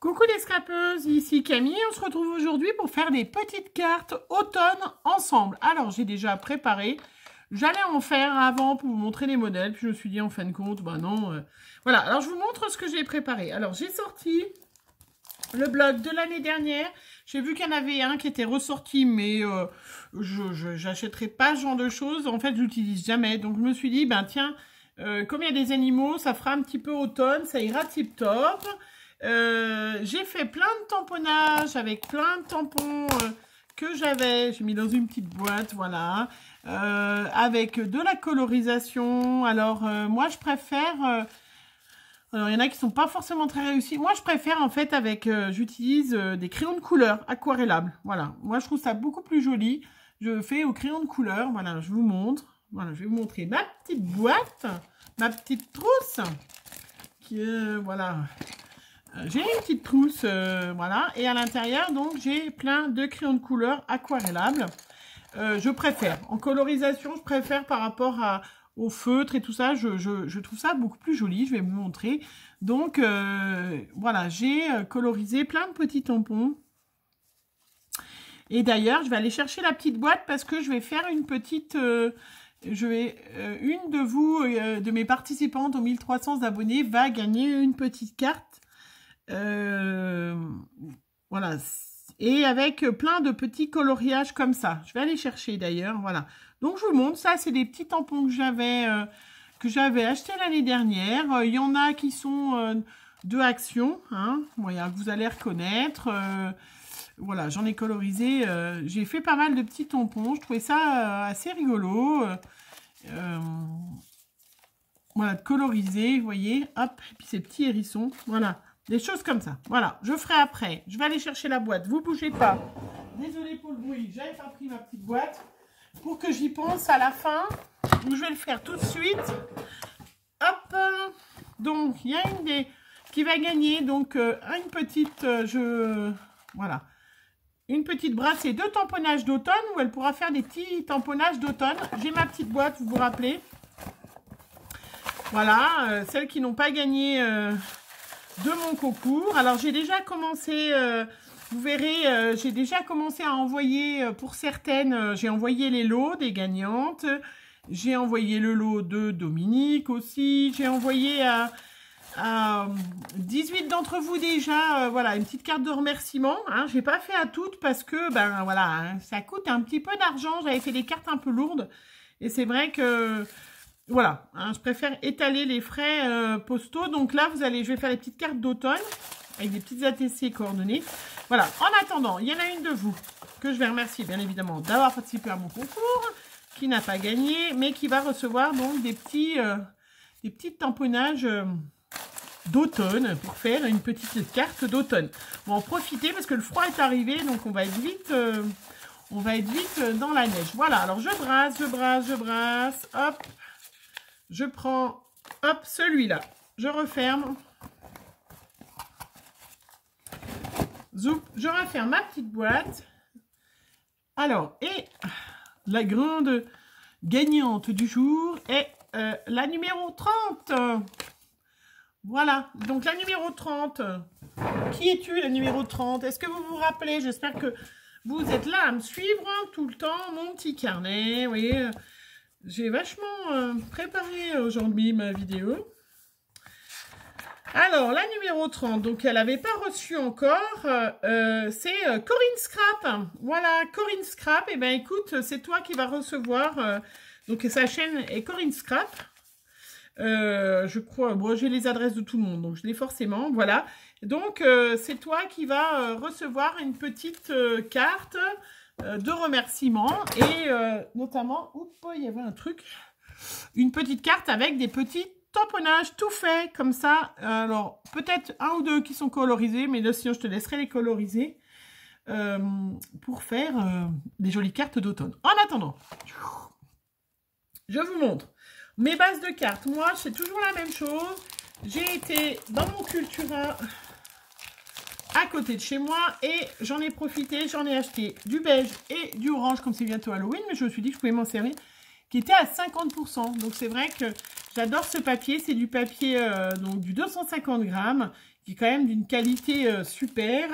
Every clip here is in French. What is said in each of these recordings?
Coucou les scrapeuses, ici Camille, on se retrouve aujourd'hui pour faire des petites cartes automne ensemble. Alors j'ai déjà préparé, j'allais en faire avant pour vous montrer les modèles, puis je me suis dit en fin de compte, bah non. Voilà, alors je vous montre ce que j'ai préparé. Alors j'ai sorti le blog de l'année dernière, j'ai vu qu'il y en avait un qui était ressorti, mais je n'achèterai pas ce genre de choses, en fait je l'utilise jamais. Donc je me suis dit, ben tiens, comme il y a des animaux, ça fera un petit peu automne, ça ira tip top. J'ai fait plein de tamponnages avec plein de tampons que j'avais. J'ai mis dans une petite boîte, voilà. Avec de la colorisation. Alors, moi, je préfère... alors, il y en a qui sont pas forcément très réussis. Moi, je préfère, en fait, avec... j'utilise des crayons de couleur aquarellables. Voilà. Moi, je trouve ça beaucoup plus joli. Je fais au crayon de couleur. Voilà, je vous montre. Voilà, je vais vous montrer ma petite boîte. Ma petite trousse. Qui est... voilà... j'ai une petite trousse, voilà, et à l'intérieur, donc, j'ai plein de crayons de couleur aquarellables. Je préfère, en colorisation, je préfère par rapport au feutre et tout ça, je trouve ça beaucoup plus joli, je vais vous montrer. Donc, voilà, j'ai colorisé plein de petits tampons. Et d'ailleurs, je vais aller chercher la petite boîte parce que je vais faire une petite... une de vous, de mes participantes aux 1300 abonnés, va gagner une petite carte. Voilà, et avec plein de petits coloriages comme ça. Je vais aller chercher d'ailleurs, voilà. Donc je vous montre, ça c'est des petits tampons que j'avais acheté l'année dernière. Il y en a qui sont de Action, hein, voilà, vous allez reconnaître. Voilà, j'en ai colorisé, j'ai fait pas mal de petits tampons, je trouvais ça assez rigolo. Voilà, de coloriser, vous voyez, hop, et puis ces petits hérissons, voilà. Des choses comme ça. Voilà, je ferai après. Je vais aller chercher la boîte. Vous bougez pas. Désolée pour le bruit. J'avais pas pris ma petite boîte. Pour que j'y pense à la fin. Je vais le faire tout de suite. Hop. Donc, il y a une des qui va gagner. Donc, une petite... voilà. Une petite brassée de tamponnage d'automne où elle pourra faire des petits tamponnages d'automne. J'ai ma petite boîte, vous vous rappelez. Voilà. Celles qui n'ont pas gagné... de mon concours. Alors j'ai déjà commencé, vous verrez, j'ai déjà commencé à envoyer pour certaines, j'ai envoyé les lots des gagnantes, j'ai envoyé le lot de Dominique aussi, j'ai envoyé à 18 d'entre vous déjà, voilà, une petite carte de remerciement, hein. J'ai pas fait à toutes parce que, ben voilà, hein, ça coûte un petit peu d'argent, j'avais fait des cartes un peu lourdes, et c'est vrai que... voilà, hein, je préfère étaler les frais postaux. Donc là, je vais faire les petites cartes d'automne avec des petites ATC coordonnées. Voilà, en attendant, il y en a une de vous que je vais remercier bien évidemment d'avoir participé à mon concours, qui n'a pas gagné, mais qui va recevoir donc des petits tamponnages d'automne pour faire une petite carte d'automne. On va en profiter parce que le froid est arrivé, donc on va être vite... dans la neige. Voilà, alors je brasse, hop. Je prends, hop, celui-là. Je referme. Zoup, je referme ma petite boîte. Alors, et la grande gagnante du jour est la numéro 30. Voilà, donc la numéro 30. Qui es-tu, la numéro 30? Est-ce que vous vous rappelez? J'espère que vous êtes là à me suivre tout le temps. Mon petit carnet, vous voyez... j'ai vachement préparé aujourd'hui ma vidéo. Alors, la numéro 30, donc elle n'avait pas reçu encore, c'est Corinne Scrap. Voilà, Corinne Scrap, et ben écoute, c'est toi qui vas recevoir, donc sa chaîne est Corinne Scrap. Je crois, bon, j'ai les adresses de tout le monde, donc je l'ai forcément, voilà. Donc, c'est toi qui vas recevoir une petite carte de remerciements et notamment, oups, il y avait un truc, une petite carte avec des petits tamponnages tout faits comme ça. Alors peut-être un ou deux qui sont colorisés, mais là sinon je te laisserai les coloriser pour faire des jolies cartes d'automne. En attendant, je vous montre mes bases de cartes. Moi c'est toujours la même chose. J'ai été dans mon Cultura à côté de chez moi et j'en ai profité, j'en ai acheté du beige et du orange comme c'est bientôt Halloween, mais je me suis dit que je pouvais m'en servir, qui était à 50%. Donc c'est vrai que j'adore ce papier, c'est du papier donc du 250 grammes qui est quand même d'une qualité super.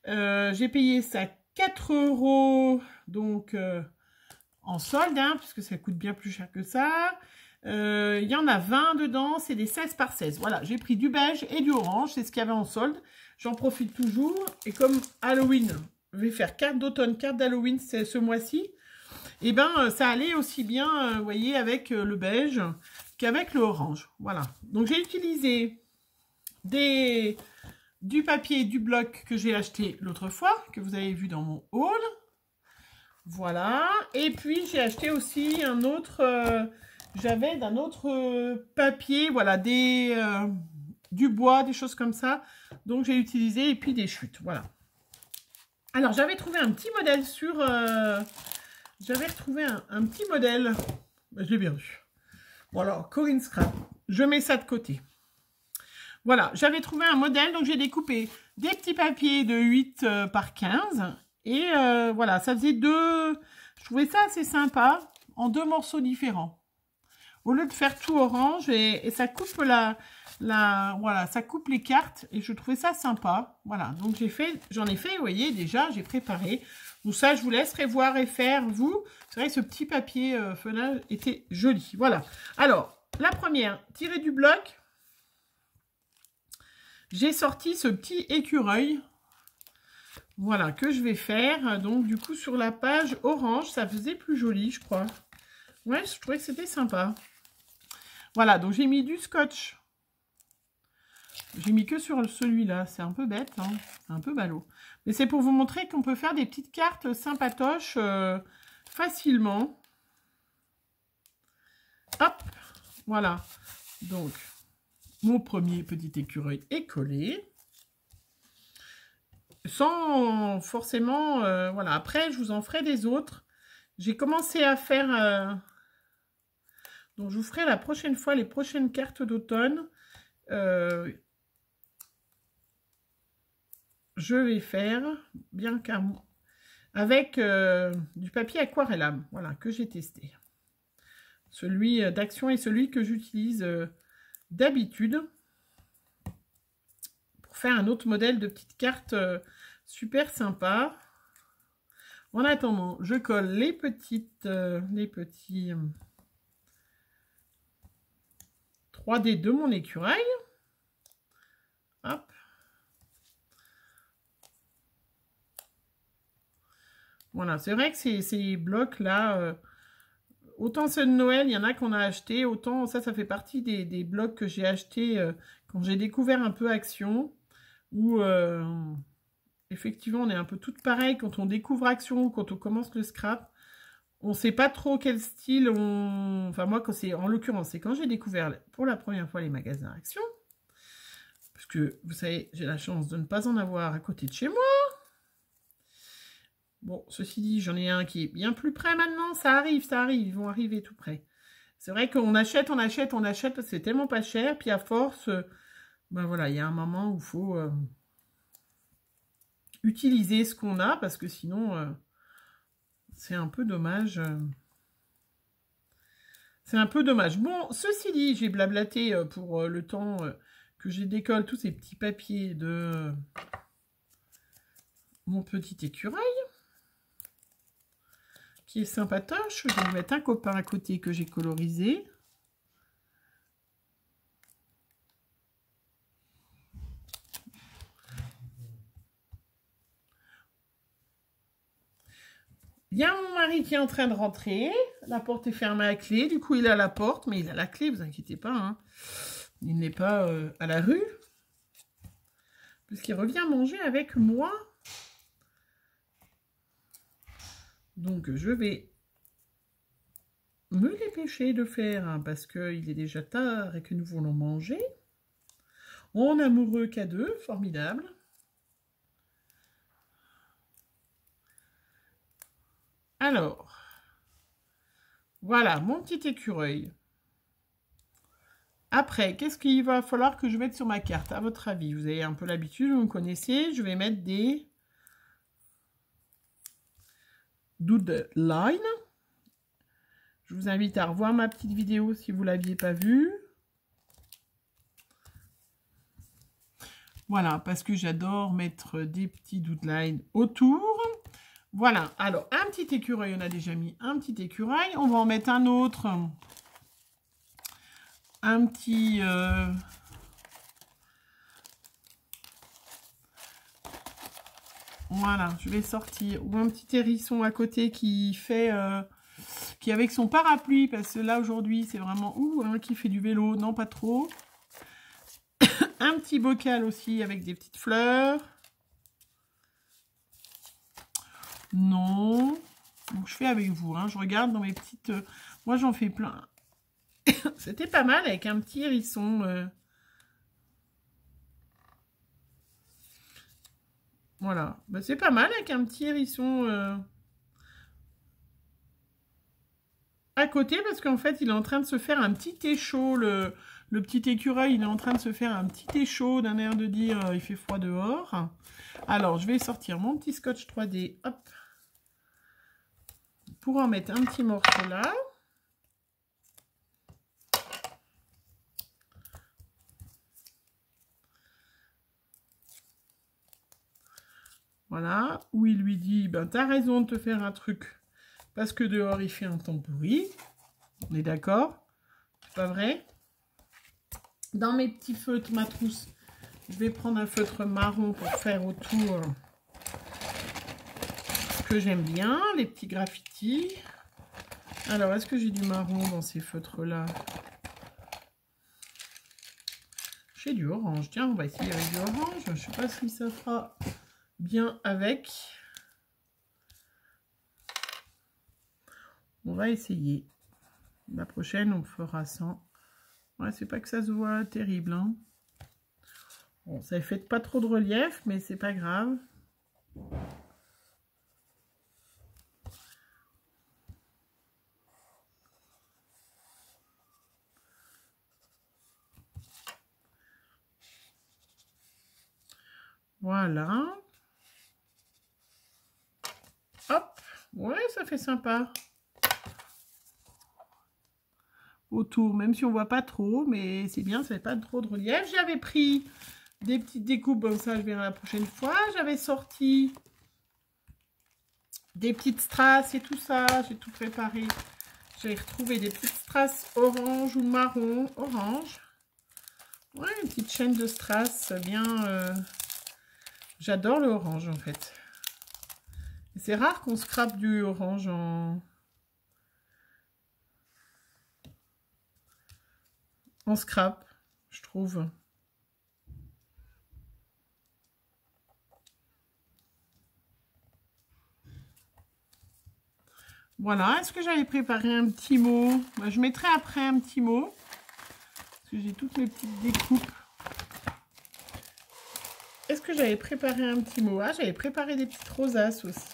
J'ai payé ça 4 €, donc en solde, hein, puisque ça coûte bien plus cher que ça. Il y en a 20 dedans, c'est des 16 par 16. Voilà, j'ai pris du beige et du orange, c'est ce qu'il y avait en solde. J'en profite toujours. Et comme Halloween, je vais faire carte d'automne, carte d'Halloween ce mois-ci, et ben ça allait aussi bien, vous voyez, avec le beige qu'avec le orange. Voilà. Donc j'ai utilisé du papier, du bloc que j'ai acheté l'autre fois, que vous avez vu dans mon haul. Voilà. Et puis j'ai acheté aussi un autre, j'avais d'un autre papier, voilà, du bois, des choses comme ça. Donc j'ai utilisé, et puis des chutes, voilà. Alors j'avais trouvé un petit modèle sur... j'avais retrouvé un petit modèle. Je l'ai bien vu. Bon alors, Corinne Scrap, je mets ça de côté. Voilà, j'avais trouvé un modèle, donc j'ai découpé des petits papiers de 8 par 15. Et voilà, ça faisait deux... Je trouvais ça assez sympa, en deux morceaux différents. Au lieu de faire tout orange, et ça coupe voilà, ça coupe les cartes, et je trouvais ça sympa. Voilà, donc j'en ai fait, vous voyez, déjà, j'ai préparé. Donc ça, je vous laisserai voir et faire, vous. C'est vrai que ce petit papier feuillage était joli. Voilà. Alors, la première, tirer du bloc. J'ai sorti ce petit écureuil. Voilà, que je vais faire. Donc, du coup, sur la page orange, ça faisait plus joli, je crois. Ouais, je trouvais que c'était sympa. Voilà, donc j'ai mis du scotch. J'ai mis que sur celui-là. C'est un peu bête, hein. C'est un peu ballot. Mais c'est pour vous montrer qu'on peut faire des petites cartes sympatoches facilement. Hop, voilà. Donc, mon premier petit écureuil est collé. Sans forcément... voilà, après, je vous en ferai des autres. J'ai commencé à faire... donc, je vous ferai la prochaine fois les prochaines cartes d'automne. Je vais faire, bien qu'à... avec du papier aquarellable, voilà, que j'ai testé. Celui d'Action est celui que j'utilise d'habitude pour faire un autre modèle de petite carte super sympa. En attendant, je colle les petits 3D de mon écureuil. Hop. Voilà, c'est vrai que ces blocs-là, autant ceux de Noël, il y en a qu'on a acheté, autant ça fait partie des blocs que j'ai achetés quand j'ai découvert un peu Action, où effectivement on est un peu toutes pareilles quand on découvre Action, quand on commence le scrap. On ne sait pas trop quel style Enfin moi, en l'occurrence, c'est quand j'ai découvert pour la première fois les magasins Action, parce que vous savez, j'ai la chance de ne pas en avoir à côté de chez moi. Bon, ceci dit, j'en ai un qui est bien plus près maintenant. Ça arrive, ils vont arriver tout près. C'est vrai qu'on achète, parce que c'est tellement pas cher. Puis à force, ben voilà, il y a un moment où il faut utiliser ce qu'on a, parce que sinon, c'est un peu dommage. C'est un peu dommage. Bon, ceci dit, j'ai blablaté pour le temps que j'ai décolle tous ces petits papiers de mon petit écureuil, qui est sympatoche. Je vais vous mettre un copain à côté que j'ai colorisé. Il y a mon mari qui est en train de rentrer. La porte est fermée à clé. Du coup, il a la porte, mais il a la clé, vous inquiétez pas. Hein. Il n'est pas à la rue. Puisqu'il revient manger avec moi. Donc, je vais me dépêcher de faire, hein, parce qu'il est déjà tard et que nous voulons manger. En amoureux qu'à deux, formidable. Alors, voilà mon petit écureuil. Après, qu'est-ce qu'il va falloir que je mette sur ma carte, à votre avis? Vous avez un peu l'habitude, vous me connaissez. Je vais mettre des doodlines. Je vous invite à revoir ma petite vidéo si vous ne l'aviez pas vue. Voilà, parce que j'adore mettre des petits outlines autour. Voilà, alors un petit écureuil, on a déjà mis un petit écureuil. On va en mettre un autre. Un petit... Voilà, je vais sortir. Ou un petit hérisson à côté qui fait... qui avec son parapluie, parce que là aujourd'hui c'est vraiment... Ouh, hein, qui fait du vélo, non pas trop. Un petit bocal aussi avec des petites fleurs. Non. Donc je fais avec vous, hein. Je regarde dans mes petites... Moi j'en fais plein. C'était pas mal avec un petit hérisson. Voilà. Bah, c'est pas mal avec un petit hérisson à côté, parce qu'en fait il est en train de se faire un petit thé chaud. Le petit écureuil, il est en train de se faire un petit thé chaud, d'un air de dire il fait froid dehors. Alors, je vais sortir mon petit scotch 3D, hop, pour en mettre un petit morceau là. Voilà, où il lui dit, ben t'as raison de te faire un truc, parce que dehors il fait un temps pourri. On est d'accord? C'est pas vrai? Dans mes petits feutres, ma trousse, je vais prendre un feutre marron pour faire autour ce que j'aime bien, les petits graffitis. Alors, est-ce que j'ai du marron dans ces feutres-là? J'ai du orange. Tiens, on va essayer avec du orange. Je ne sais pas si ça fera bien avec. On va essayer. La prochaine, on fera sans. Ouais, c'est pas que ça se voit terrible, hein. Bon, ça ne fait pas trop de relief, mais c'est pas grave. Voilà. Hop. Ouais, ça fait sympa. Autour, même si on voit pas trop, mais c'est bien, ça fait pas trop de relief. J'avais pris des petites découpes, bon ça je verrai la prochaine fois. J'avais sorti des petites strass et tout ça, j'ai tout préparé. J'ai retrouvé des petites strass orange ou marron, orange. Ouais, une petite chaîne de strass bien... J'adore le orange en fait. C'est rare qu'on scrape du orange en scrap, je trouve. Voilà, est-ce que j'avais préparé un petit mot? Je mettrai après un petit mot. Parce que j'ai toutes mes petites découpes. Est-ce que j'avais préparé un petit mot? Ah, j'avais préparé des petites rosaces aussi.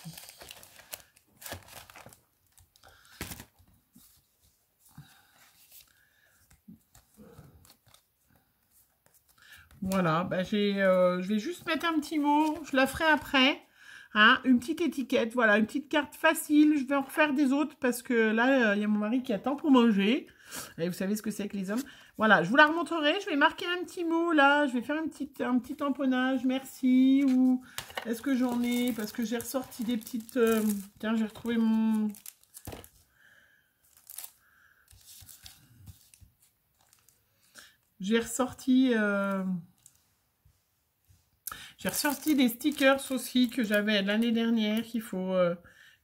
Voilà, bah je vais juste mettre un petit mot, je la ferai après, hein, une petite étiquette, voilà, une petite carte facile, je vais en refaire des autres parce que là, il y a mon mari qui attend pour manger, et vous savez ce que c'est que les hommes. Voilà, je vous la remontrerai, je vais marquer un petit mot là, je vais faire un petit tamponnage, merci, ou est-ce que j'en ai, parce que j'ai ressorti des petites, tiens, j'ai retrouvé mon... J'ai ressorti des stickers aussi que j'avais l'année dernière qu'il faut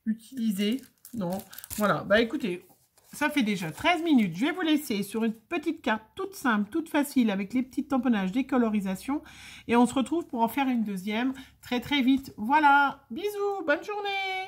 utiliser. Non, voilà. Bah écoutez, ça fait déjà 13 minutes. Je vais vous laisser sur une petite carte toute simple, toute facile avec les petits tamponnages, décolorisation. Et on se retrouve pour en faire une deuxième très très vite. Voilà, bisous, bonne journée!